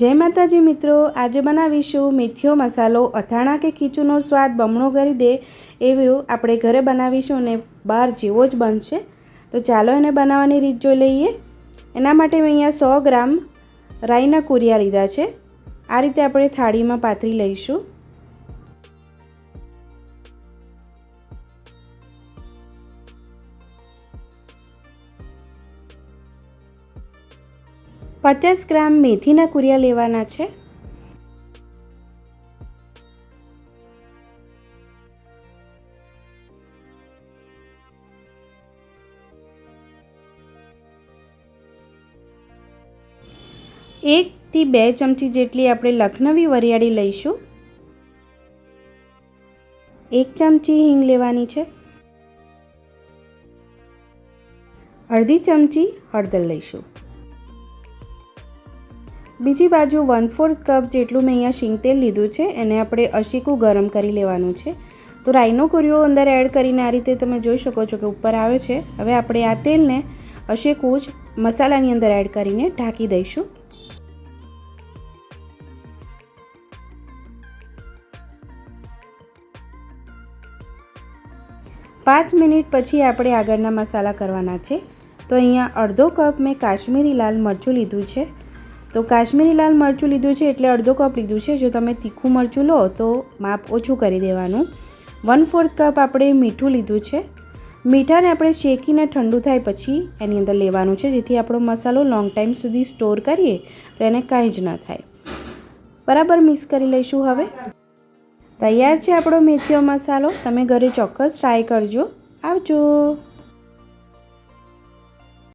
જય માતાજી મિત્રો, આજે બનાવીશું મેથીયો મસાલો. અથાણા કે ખીચુનો સ્વાદ બમણો કરી દે એવું આપણે ઘરે બનાવીશું અને બહાર જેવો જ બનશે. તો ચાલો એને બનાવવાની રીત જોઈ લઈએ. એના માટે મેં અહીંયા 100 ગ્રામ રાઈના કુરિયા લીધા છે. આ રીતે આપણે થાળીમાં પાથરી લઈશું. ₹50 ગ્રામ મેથીના કુરિયા લેવાના છે. એક થી 2 ચમચી જેટલી આપણે લખનવી વરિયાળી લઈશું. 1 ચમચી હિંગ લેવાની છે. અડધી ચમચી હળદર લઈશું. બીજી બાજુ 1/4 કપ જેટલું મેં અહીંયા શીંગ તેલ લીધું છે. એને આપણે અશીકું ગરમ કરી લેવાનું છે. તો રાઈનો કુરિયો અંદર એડ કરીને આ રીતે તમે જોઈ શકો છો કે ઉપર આવે છે. હવે આપણે આ તેલને અશીકું જ મસાલાની અંદર એડ કરીને ઢાંકી દઈશું. પાંચ મિનિટ પછી આપણે આગળના મસાલા કરવાના છે. તો અહીંયા અડધો કપ મેં કાશ્મીરી લાલ મરચું લીધું છે. તો કાશ્મીરી લાલ મરચું લીધું છે એટલે અડધો કપ લીધું છે. જો તમે તીખું મરચું લો તો માપ ઓછું કરી દેવાનું. 1/4 કપ આપણે મીઠું લીધું છે. મીઠાને આપણે શેકીને ઠંડુ થાય પછી એની અંદર લેવાનું છે, જેથી આપણો મસાલો લોંગ ટાઈમ સુધી સ્ટોર કરીએ તો એને કાંઈ જ ન થાય. બરાબર મિક્સ કરી લઈશું. હવે તૈયાર છે આપણો મેથીયો મસાલો. તમે ઘરે ચોક્કસ ટ્રાય કરજો. આવજો.